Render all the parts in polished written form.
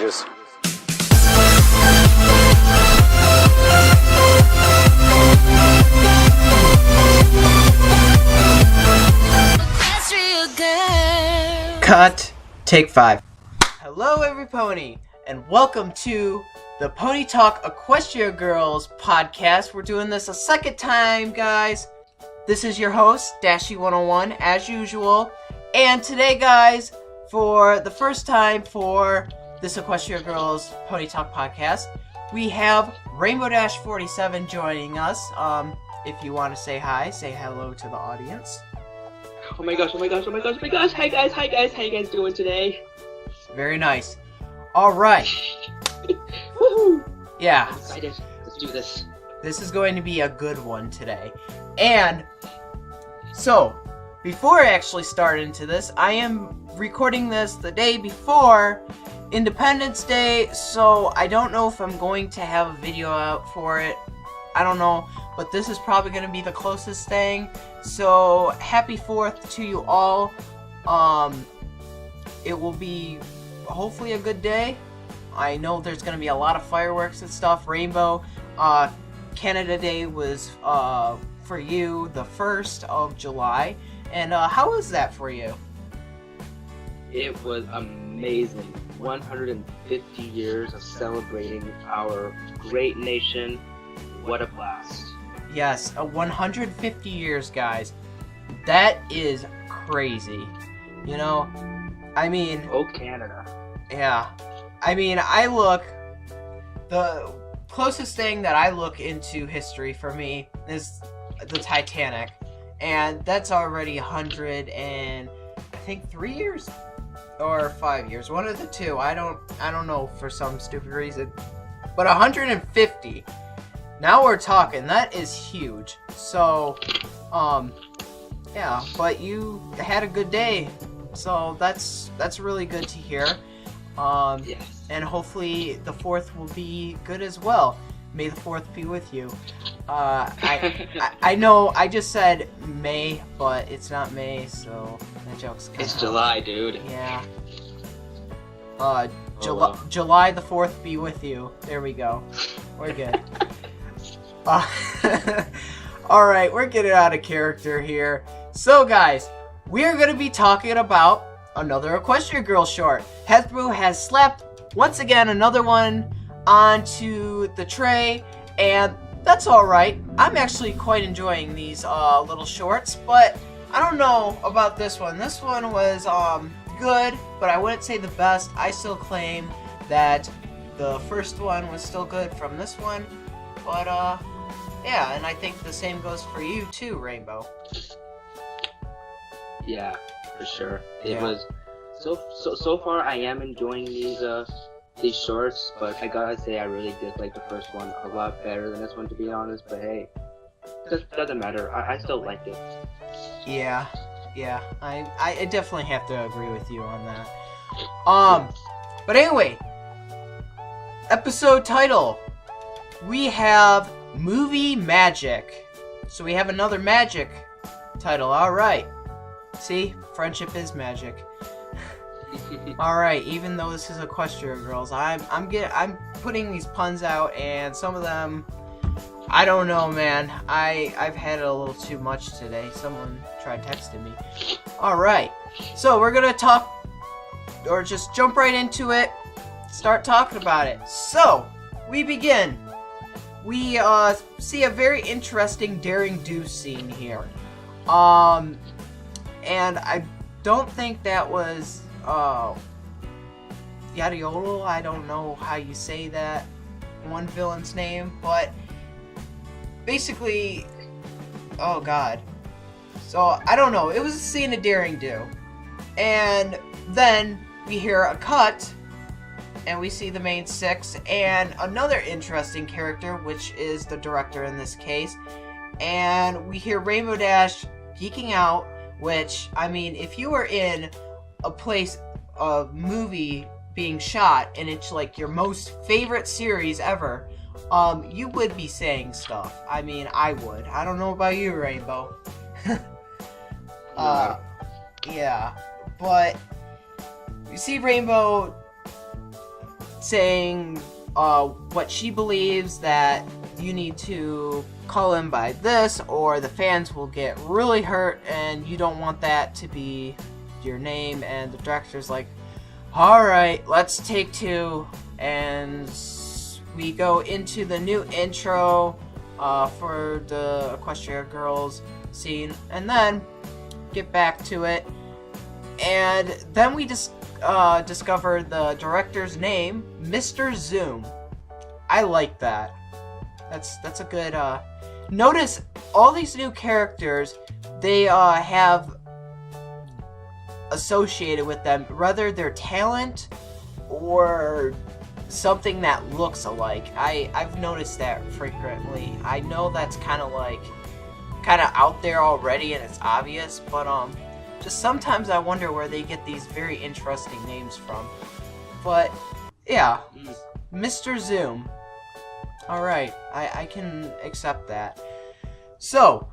changes. Cut. Take 5. Hello, every pony, and welcome to the Pony Talk Equestria Girls podcast. We're doing this a second time, guys. This is your host, Dashy101, as usual. And today, guys, for the first time for this Equestria Girls Pony Talk podcast, we have Rainbow Dash 47 joining us. If you want to say hi, say hello to the audience. Oh my gosh. Hi guys, how you guys doing today? Very nice. Alright. Woohoo! Yeah. I'm excited. Let's do this. This is going to be a good one today. And so, before I actually start into this, I am recording this the day before Independence Day, so I don't know if I'm going to have a video out for it. I don't know, but this is probably going to be the closest thing. So, happy 4th to you all. It will be hopefully a good day. I know there's going to be a lot of fireworks and stuff. Rainbow, Canada Day was for you the 1st of July. And how was that for you? It was amazing. 150 years of celebrating our great nation. What a blast. Yes, 150 years, guys. That is crazy. You know, I mean... Oh, Canada. Yeah. I mean, the closest thing that I look into history for me is the Titanic. And that's already 3 years? Or 5 years. One of the two. I don't know for some stupid reason. But 150. Now we're talking. That is huge. So, yeah. But you had a good day. So that's really good to hear. Yes. And hopefully the 4th will be good as well. May the 4th be with you. I know I just said May, but it's not May, so that joke's kind of... It's July, dude. Yeah. July the 4th be with you. There we go. We're good. Alright, we're getting out of character here. So, guys, we are going to be talking about another Equestria Girl short. Hasbro has slapped, once again, another one onto the tray, and that's alright. I'm actually quite enjoying these little shorts, but I don't know about this one. This one was good, but I wouldn't say the best. I still claim that the first one was still good from this one, but yeah, and I think the same goes for you too, Rainbow. Yeah, for sure. It was so far. I am enjoying these shorts, but I gotta say I really did like the first one a lot better than this one, to be honest. But hey, it doesn't matter. I still liked it. Yeah. I definitely have to agree with you on that. But anyway, episode title. We have Movie Magic. So we have another magic title. All right. See, friendship is magic. All right. Even though this is Equestria Girls, I'm putting these puns out, and some of them, I don't know, man. I've had it a little too much today. Someone tried texting me. All right. So we're gonna talk, or just jump right into it. Start talking about it. So we begin. We see a very interesting daring do scene here. And I don't think that was Yadiolo. I don't know how you say that one villain's name, but basically, oh god. So I don't know. It was a scene of daring do, and then we hear a cut. And we see the main 6 and another interesting character, which is the director in this case. And we hear Rainbow Dash geeking out, which, I mean, if you were in a place, a movie being shot, and it's like your most favorite series ever, you would be saying stuff. I mean, I would. I don't know about you, Rainbow. Yeah. But you see Rainbow saying what she believes that you need to call him by this, or the fans will get really hurt, and you don't want that to be your name. And the director's like, alright, let's take two, and we go into the new intro for the Equestria Girls scene, and then get back to it. And then we just discover the director's name, Mr. Zoom. I like that. That's a good. Notice all these new characters, they have associated with them, whether their talent or something that looks alike. I've noticed that frequently. I know that's kind of out there already and it's obvious, but just sometimes I wonder where they get these very interesting names from. But yeah, Mr. Zoom. Alright, I can accept that. So,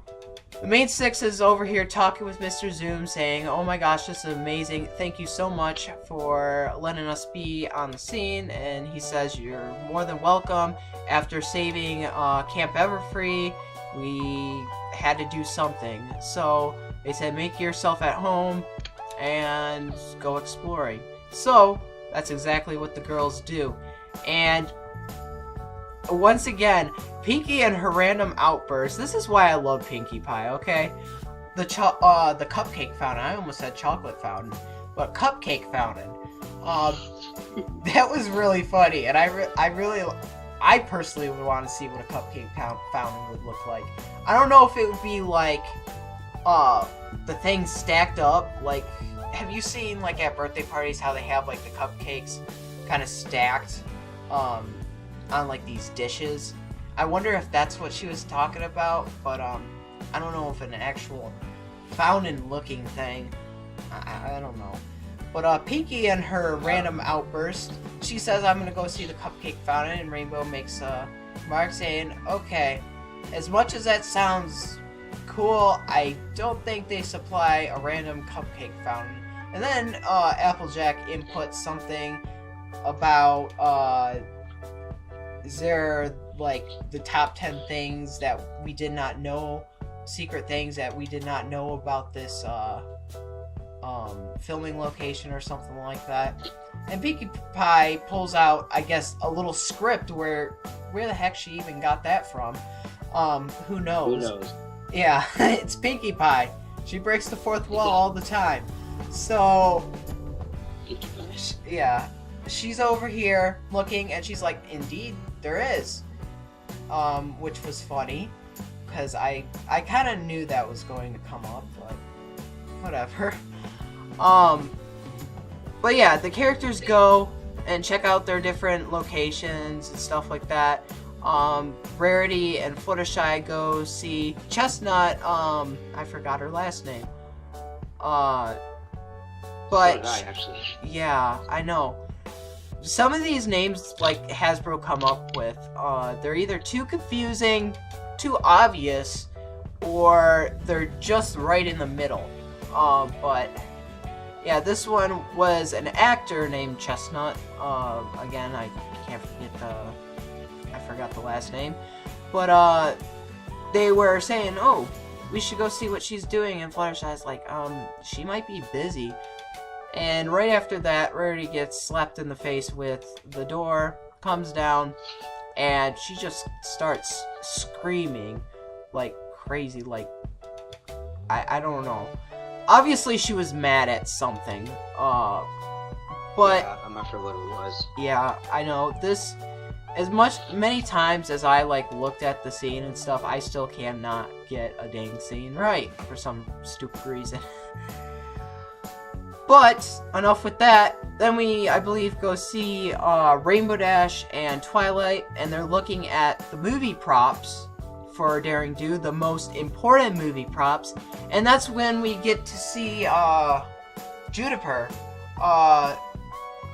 the main six is over here talking with Mr. Zoom, saying, oh my gosh, this is amazing. Thank you so much for letting us be on the scene. And he says, you're more than welcome. After saving Camp Everfree, we had to do something. So, they said, make yourself at home and go exploring. So, that's exactly what the girls do. And once again, Pinkie and her random outbursts. This is why I love Pinkie Pie, okay? The cupcake fountain. I almost said chocolate fountain, but cupcake fountain. That was really funny, and I personally would want to see what a cupcake fountain would look like. I don't know if it would be like the things stacked up. Like, have you seen like at birthday parties how they have like the cupcakes kind of stacked on like these dishes? I wonder if that's what she was talking about, but I don't know if an actual fountain looking thing, I don't know. But Pinkie and her random outburst, she says, I'm gonna go see the cupcake fountain, and Rainbow makes a mark saying, okay, as much as that sounds cool, I don't think they supply a random cupcake fountain. And then Applejack inputs something about is there like the top 10 things that we did not know, secret things that we did not know about this filming location or something like that. And Pinkie Pie pulls out, I guess, a little script where the heck she even got that from. Who knows? Who knows? Yeah, it's Pinkie Pie. She breaks the fourth wall all the time. So, yeah, she's over here looking, and she's like, indeed, there is. Which was funny, because I kind of knew that was going to come up, but whatever. But yeah, the characters go and check out their different locations and stuff like that. Rarity and Fluttershy go see Chestnut, I forgot her last name. But, yeah, I know. Some of these names, like Hasbro come up with, they're either too confusing, too obvious, or they're just right in the middle. But yeah, this one was an actor named Chestnut. Again, I forgot the last name. But they were saying, oh, we should go see what she's doing, and Fluttershy's like, she might be busy. And right after that, Rarity gets slapped in the face with the door, comes down, and she just starts screaming like crazy, like, I don't know. Obviously, she was mad at something, but... Yeah, I'm not sure what it was. Yeah, I know. This, many times as I, like, looked at the scene and stuff, I still cannot get a dang scene right, for some stupid reason. But, enough with that. Then we, I believe, go see Rainbow Dash and Twilight, and they're looking at the movie props for Daring Do, the most important movie props. And that's when we get to see Juniper,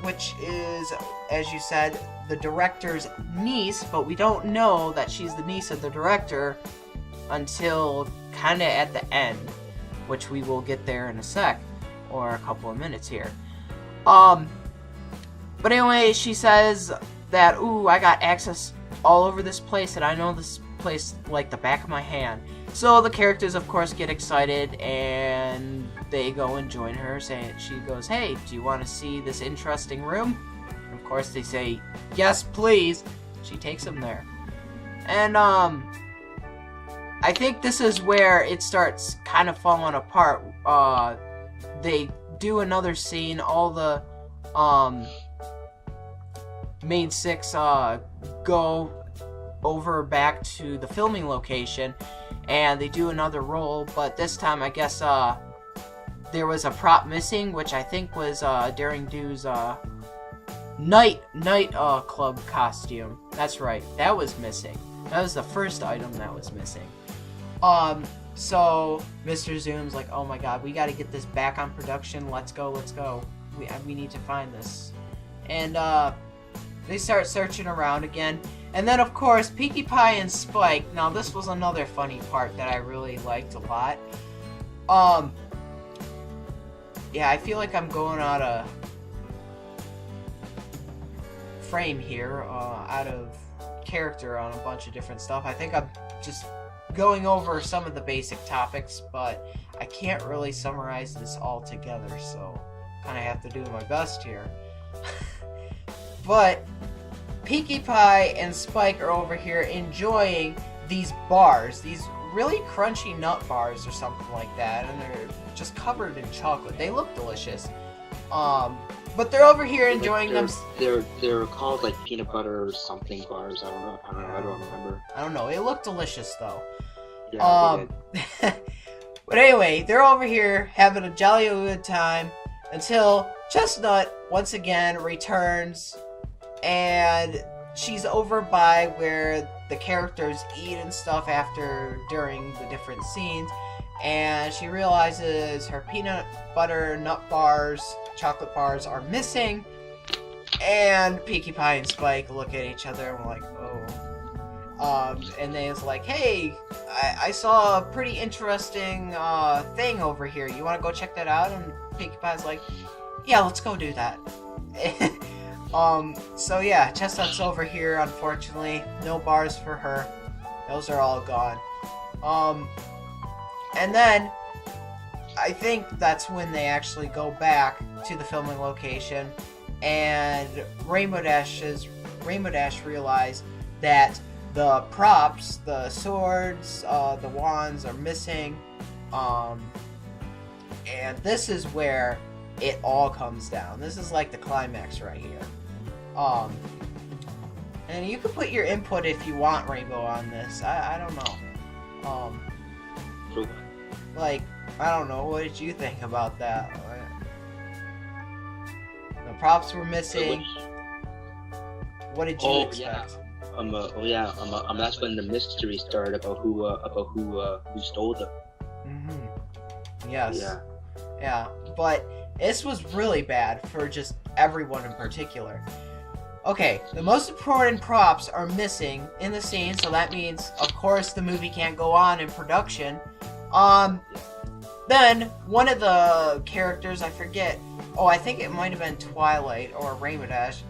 which is, as you said, the director's niece, but we don't know that she's the niece of the director until kind of at the end, which we will get there in a sec. Or a couple of minutes here. But anyway, she says that, ooh, I got access all over this place, and I know this place like the back of my hand. So the characters, of course, get excited, and they go and join her. She goes, hey, do you want to see this interesting room? And of course, they say, yes, please. She takes them there. And, I think this is where it starts kind of falling apart. They do another scene. All the, main six, go over back to the filming location, and they do another roll, but this time I guess there was a prop missing, which I think was Daring Do's night club costume. That's right, that was missing. That was the first item that was missing. So Mr. Zoom's like, oh my god, we gotta get this back on production. Let's go. We need to find this. And they start searching around again. And then, of course, Pinkie Pie and Spike. Now, this was another funny part that I really liked a lot. Yeah, I feel like I'm going out of frame here, out of character on a bunch of different stuff. I think I'm just going over some of the basic topics, but I can't really summarize this all together, so kind of have to do my best here. But Pinkie Pie and Spike are over here enjoying these bars, these really crunchy nut bars or something like that, and they're just covered in chocolate. They look delicious. But they're over here enjoying them. They're called like peanut butter or something bars. I don't remember. I don't know. It looked delicious though. Yeah. But anyway, they're over here having a jolly good time until Chestnut once again returns. And she's over by where the characters eat and stuff during the different scenes, and she realizes her peanut butter nut bars, chocolate bars are missing, and Pinkie Pie and Spike look at each other and we're like, oh. And they was like, hey, I saw a pretty interesting thing over here. You want to go check that out? And Pinkie Pie's like, yeah, let's go do that. So yeah, Chestnut's over here, unfortunately. No bars for her. Those are all gone. And then, I think that's when they actually go back to the filming location, and Rainbow Dash realize that the props, the swords, the wands are missing, and this is where it all comes down. This is like the climax right here. And you can put your input if you want, Rainbow, on this. I don't know. Like, I don't know. What did you think about that? The props were missing. What did you expect? Yeah. That's when the mystery started about who stole them. Mm-hmm. Yes. Yeah. Yeah. But this was really bad for just everyone in particular. Okay, the most important props are missing in the scene, so that means, of course, the movie can't go on in production. Then, one of the characters, I forget, I think it might have been Twilight or Rainbow Dash,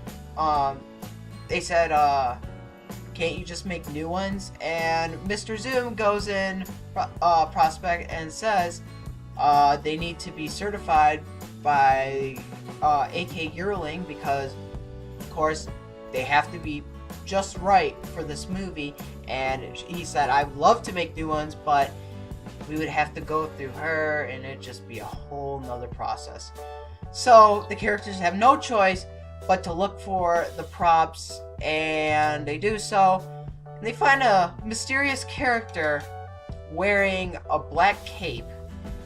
they said, can't you just make new ones? And Mr. Zoom goes in Prospect and says, they need to be certified by AK Yearling, because of course they have to be just right for this movie. And he said, I'd love to make new ones, but we would have to go through her, and it'd just be a whole nother process. So the characters have no choice but to look for the props, and they do so. And they find a mysterious character wearing a black cape.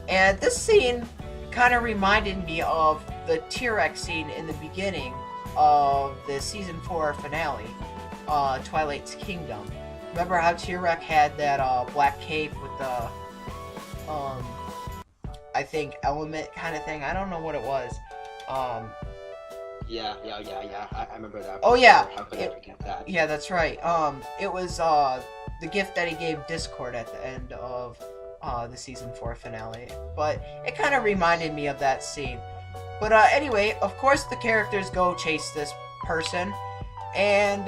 And this scene kind of reminded me of the T-Rex scene in the beginning of the season 4 finale, Twilight's Kingdom. Remember how T-Rex had that black cape with the I think element kind of thing? I don't know what it was. Yeah. I remember that. Oh yeah. How could I forget that? Yeah, that's right. It was the gift that he gave Discord at the end of the season 4 finale. But it kind of reminded me of that scene. But anyway, of course the characters go chase this person, and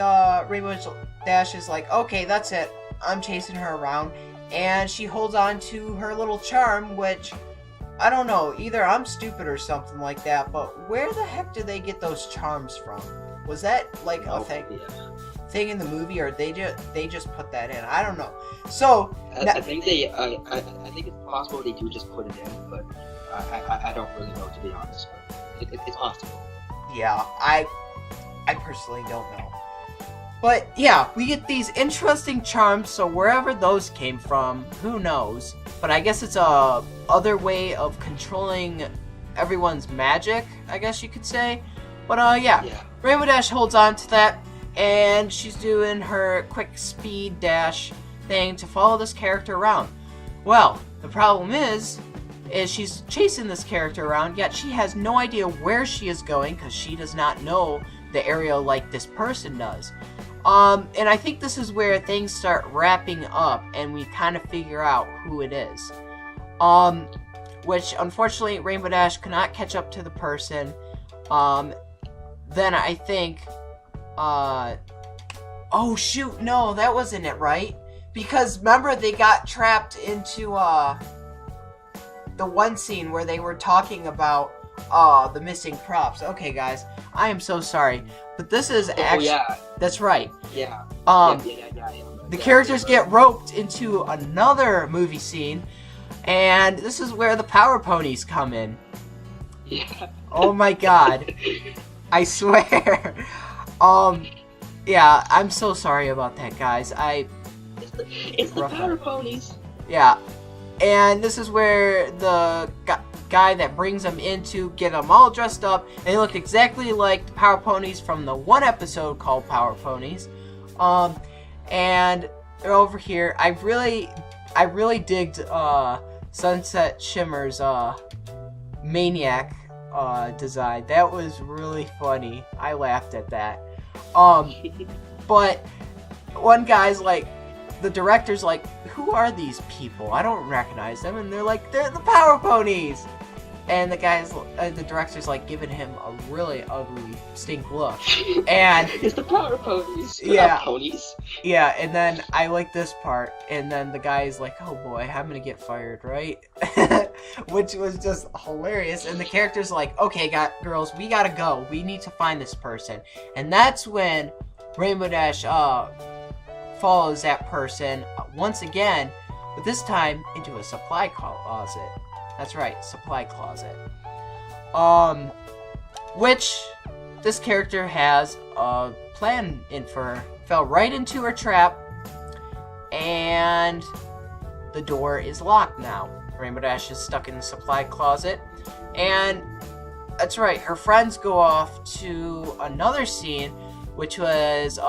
Rainbow Dash is like, okay, that's it. I'm chasing her around, and she holds on to her little charm, which, I don't know, either I'm stupid or something like that, but where the heck did they get those charms from? Was that like a thing in the movie, or they just put that in? I don't know. So I think I think it's possible they do just put it in, but I don't really know, to be honest. But it's possible. Yeah, I personally don't know. But yeah, we get these interesting charms, so wherever those came from, who knows? But I guess it's a other way of controlling everyone's magic, I guess you could say. But yeah. Rainbow Dash holds on to that, and she's doing her quick speed dash thing to follow this character around. Well, the problem is she's chasing this character around, yet she has no idea where she is going, because she does not know the area like this person does. And I think this is where things start wrapping up, and we kind of figure out who it is. Which, unfortunately, Rainbow Dash cannot catch up to the person. Then I think, oh shoot, no, that wasn't it, right? Because, remember, they got trapped into, the one scene where they were talking about, the missing props. Okay, guys, I am so sorry, but this is actually... Oh, yeah. That's right. Yeah. The characters get roped into another movie scene, and this is where the Power Ponies come in. Yeah. Oh my god. I swear. Yeah, I'm so sorry about that, guys. It's the Power Ponies. Yeah. And this is where the guy that brings them in to get them all dressed up, and they look exactly like the Power Ponies from the one episode called Power Ponies. And they're over here. I really digged Sunset Shimmer's Maniac design. That was really funny. I laughed at that. But one guy's like, the director's like, who are these people? I don't recognize them. And they're like, they're the Power Ponies. And the director's like giving him a really ugly stink look. And it's the Power Ponies. Yeah. Ponies. Yeah, and then I like this part, and then the guy's like, oh boy, I'm gonna get fired, right? Which was just hilarious. And the character's like, okay, girls, we gotta go. We need to find this person. And that's when Rainbow Dash follows that person once again, but this time into a supply closet. That's right, supply closet. Which this character has a plan in for her. Fell right into her trap, and the door is locked now. Rainbow Dash is stuck in the supply closet, and that's right, her friends go off to another scene, which was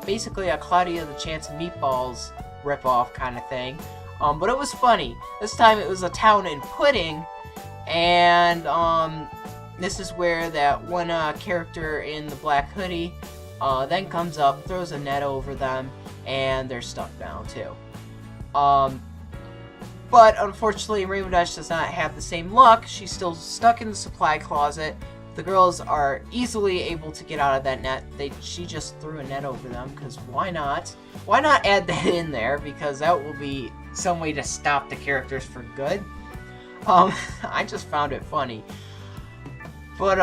basically a Claudia the Chance of Meatballs ripoff kind of thing. But it was funny. This time it was a town in pudding, and this is where that one character in the black hoodie then comes up, throws a net over them, and they're stuck now too. But unfortunately, Rainbow Dash does not have the same luck. She's still stuck in the supply closet. The girls are easily able to get out of that net. She just threw a net over them, because why not? Why not add that in there? Because that will be some way to stop the characters for good. I just found it funny. But,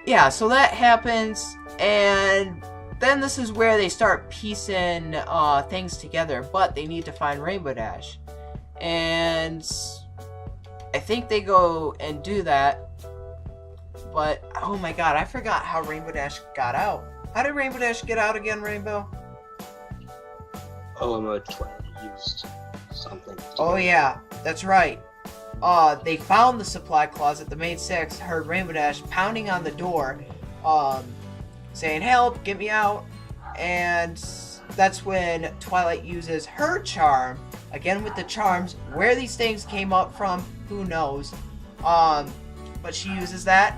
yeah, so that happens, and then this is where they start piecing things together, but they need to find Rainbow Dash. And I think they go and do that. But, oh my god, I forgot how Rainbow Dash got out. How did Rainbow Dash get out again, Rainbow? Oh, I'm gonna try to use something. Oh yeah, that's right. They found the supply closet. The main six heard Rainbow Dash pounding on the door, saying, help, get me out. And that's when Twilight uses her charm, again with the charms. Where these things came up from, who knows. But she uses that,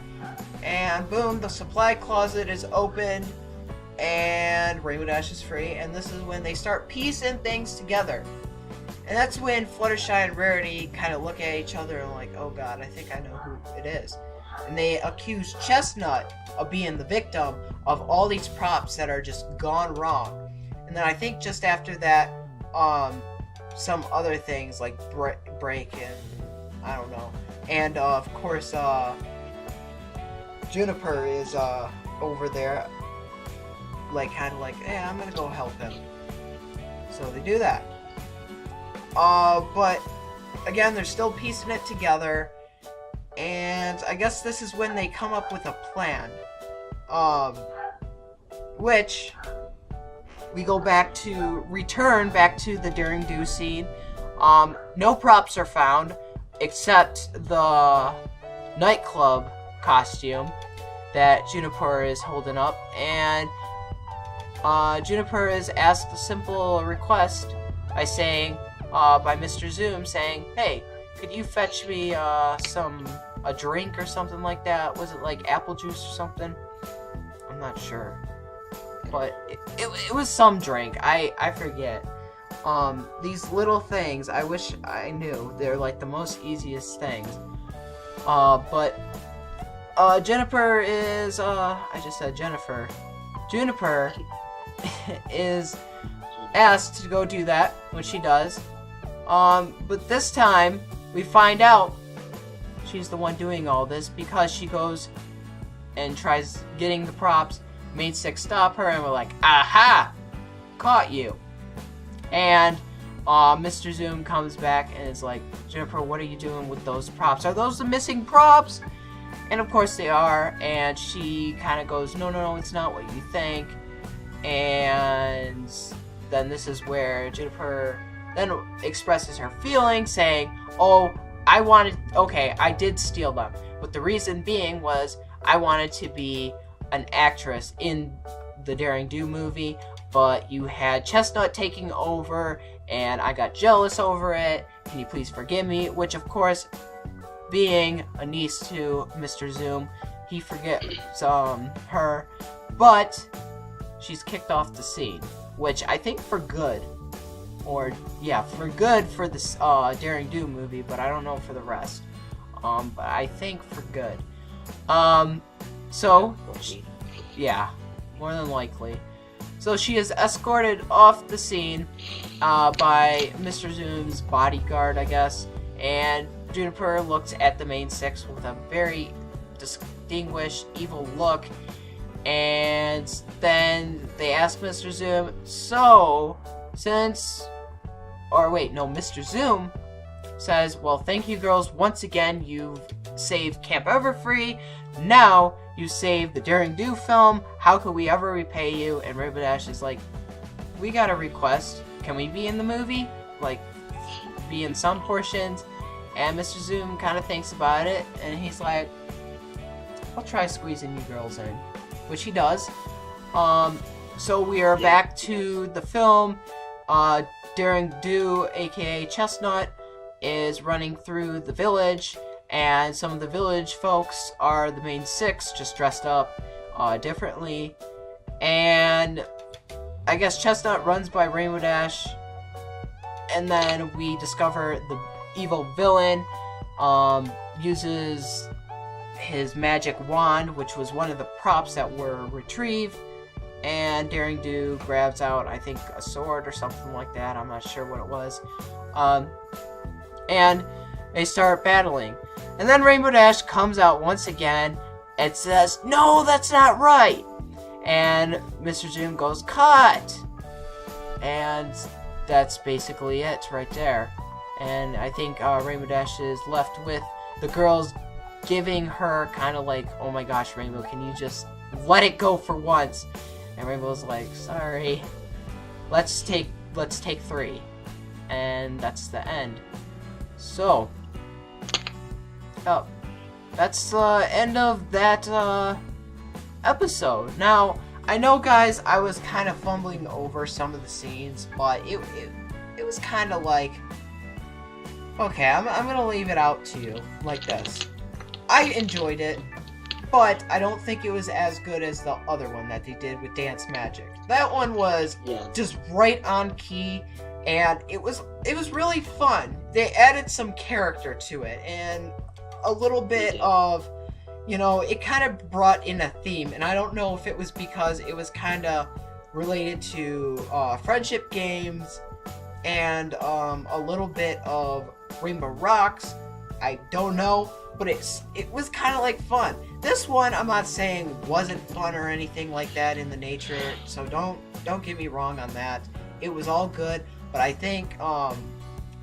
and boom, the supply closet is open, and Rainbow Dash is free, and this is when they start piecing things together. And that's when Fluttershy and Rarity kind of look at each other and like, oh god, I think I know who it is. And they accuse Chestnut of being the victim of all these props that are just gone wrong. And then I think just after that, some other things like break and I don't know. And of course, Juniper is over there, like kind of like, hey, I'm gonna go help him. So they do that. But again, they're still piecing it together, and I guess this is when they come up with a plan. Which we return back to the Daring Do scene. No props are found except the nightclub costume that Juniper is holding up, and Juniper is asked a simple request by saying, by Mr. Zoom saying, hey, could you fetch me a drink or something like that? Was it like apple juice or something? I'm not sure. But it was some drink. I forget. These little things, I wish I knew. They're like the most easiest things. But Jennifer is, I just said Jennifer. Juniper is asked to go do that, which she does. But this time, we find out she's the one doing all this because she goes and tries getting the props. Main Six stop her, and we're like, aha! Caught you. And Mr. Zoom comes back and is like, Jennifer, what are you doing with those props? Are those the missing props? And of course they are, and she kind of goes, no, it's not what you think. And then this is where Juniper then expresses her feelings, saying, oh, I did steal them. But the reason being was I wanted to be an actress in the Daring Do movie, but you had Chestnut taking over, and I got jealous over it. Can you please forgive me? Which, of course, being a niece to Mr. Zoom, he forgives her, but she's kicked off the scene, which I think for good. Or, yeah, for good for this Daring Do movie, but I don't know for the rest. But I think for good. So, yeah, more than likely. So she is escorted off the scene by Mr. Zoom's bodyguard, I guess, and Juniper looks at the Main Six with a very distinguished, evil look, and then they ask Mr. Zoom, so, Mr. Zoom says, well, thank you girls, once again, you've saved Camp Everfree, now you saved the Daring Do film, how could we ever repay you? And Rainbow Dash is like, we got a request, can we be in the movie? Like, be in some portions? And Mr. Zoom kind of thinks about it, and he's like, I'll try squeezing you girls in, which he does. So we are back to the film. Daring Do, aka Chestnut, is running through the village, and some of the village folks are the Main Six, just dressed up differently. And I guess Chestnut runs by Rainbow Dash, and then we discover the evil villain uses his magic wand, which was one of the props that were retrieved, and Daring Do grabs out, I think, a sword or something like that. I'm not sure what it was. And they start battling. And then Rainbow Dash comes out once again and says, no, that's not right! And Mr. Zoom goes, cut! And that's basically it right there. And I think Rainbow Dash is left with the girls giving her kind of like, oh my gosh, Rainbow, can you just let it go for once? And Rainbow's like, sorry, let's take 3. And that's the end. So, that's the end of that episode. Now, I know, guys, I was kind of fumbling over some of the scenes, but it was kind of like, okay, I'm gonna leave it out to you like this. I enjoyed it, but I don't think it was as good as the other one that they did with Dance Magic. That one was just right on key, and it was really fun. They added some character to it, and a little bit of, it kind of brought in a theme, and I don't know if it was because it was kind of related to friendship games and a little bit of Rainbow Rocks. I don't know, but it was kind of like fun. This one, I'm not saying wasn't fun or anything like that in the nature, so don't get me wrong on that. It was all good, but I think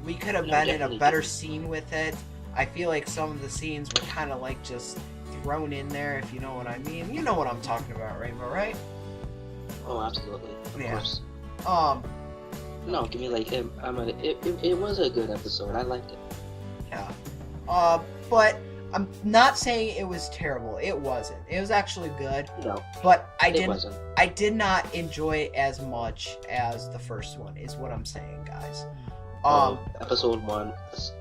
we could have been in a better scene with it. I feel like some of the scenes were kind of like just thrown in there, if you know what I mean. You know what I'm talking about, Rainbow, right? Oh, absolutely. Of course. No, give me like him. It was a good episode. I liked it. Yeah. But I'm not saying it was terrible. It wasn't. It was actually good. No. But I did not enjoy it as much as the first one, is what I'm saying, guys. Episode one is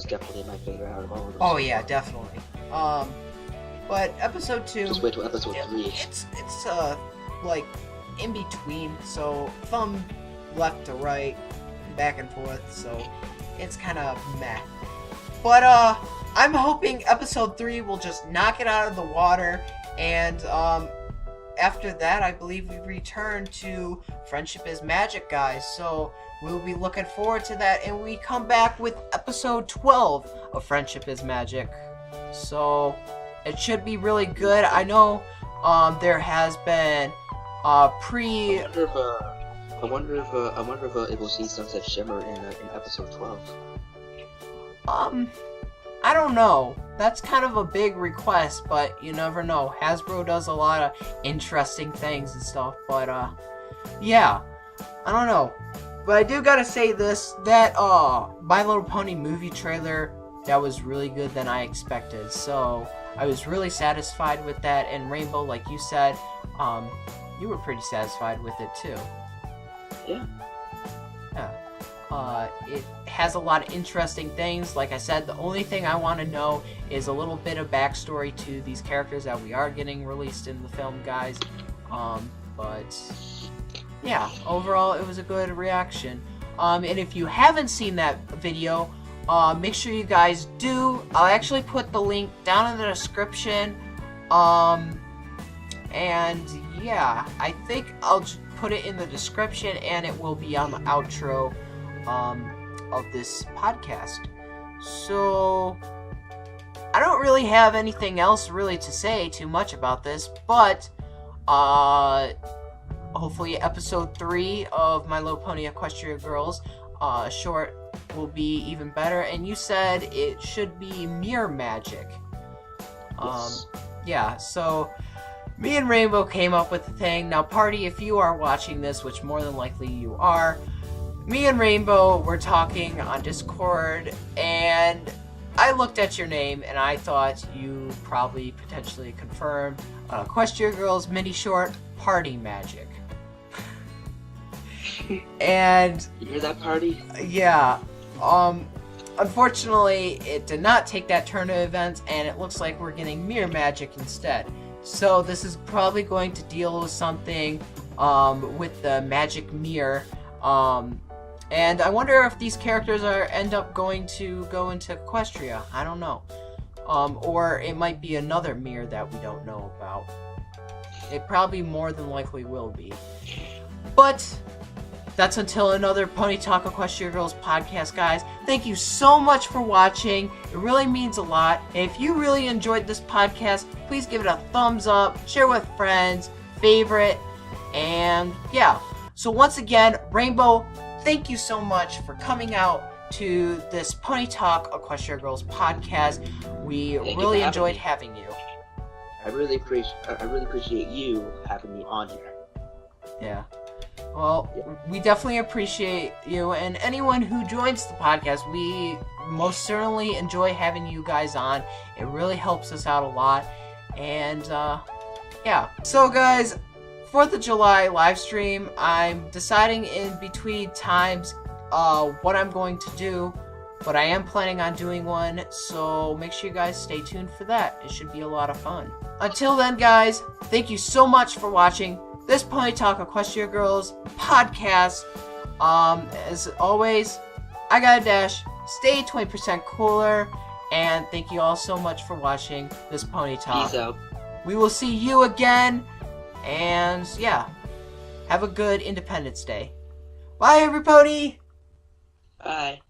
definitely my favorite out of all of them. Oh yeah, definitely. But episode 2. Just wait till episode 3. It's like in between, so thumb left to right, back and forth, so it's kind of meh. But I'm hoping episode 3 will just knock it out of the water, and after that, I believe we return to Friendship is Magic, guys. So we'll be looking forward to that, and we come back with episode 12 of Friendship is Magic. So it should be really good. I know there has been I wonder if it will see Sunset Shimmer in episode 12. I don't know. That's kind of a big request, but you never know. Hasbro does a lot of interesting things and stuff, but yeah, I don't know. But I do gotta say this, that My Little Pony movie trailer, that was really good than I expected. So I was really satisfied with that, and Rainbow, like you said, you were pretty satisfied with it too. Yeah. It has a lot of interesting things. Like I said, the only thing I want to know is a little bit of backstory to these characters that we are getting released in the film, guys. But yeah, overall it was a good reaction. And if you haven't seen that video, make sure you guys do. I'll actually put the link down in the description. And yeah, I think I'll put it in the description, and it will be on the outro of this podcast. So I don't really have anything else really to say too much about this, but hopefully episode 3 of My Little Pony Equestria Girls short will be even better. And you said it should be mirror magic. Yes. Yeah, so me and Rainbow came up with the thing. Now, party, if you are watching this, which more than likely you are, me and Rainbow were talking on Discord, and I looked at your name, and I thought you probably potentially confirmed Equestria Girls mini short Party Magic. And you hear that, party? Yeah. Unfortunately, it did not take that turn of events, and it looks like we're getting mirror magic instead. So this is probably going to deal with something with the magic mirror. And I wonder if these characters end up going to go into Equestria. I don't know. Or it might be another mirror that we don't know about. It probably more than likely will be. But that's until another Pony Talk Equestria Girls podcast, guys. Thank you so much for watching. It really means a lot. And if you really enjoyed this podcast, please give it a thumbs up, share with friends, favorite, and yeah. So once again, Rainbow, thank you so much for coming out to this Pony Talk Equestria Girls podcast. We really enjoyed having you. I really appreciate you having me on here. Yeah. Well, we definitely appreciate you, and anyone who joins the podcast, we most certainly enjoy having you guys on. It really helps us out a lot, and yeah. So guys, 4th of July live stream, I'm deciding in between times what I'm going to do, but I am planning on doing one, so make sure you guys stay tuned for that. It should be a lot of fun. Until then, guys, thank you so much for watching this Pony Talk Equestria Girls podcast. As always, I got a dash. Stay 20% cooler, and thank you all so much for watching this Pony Talk. Peace out. We will see you again, and yeah, have a good Independence Day. Bye, everybody! Bye.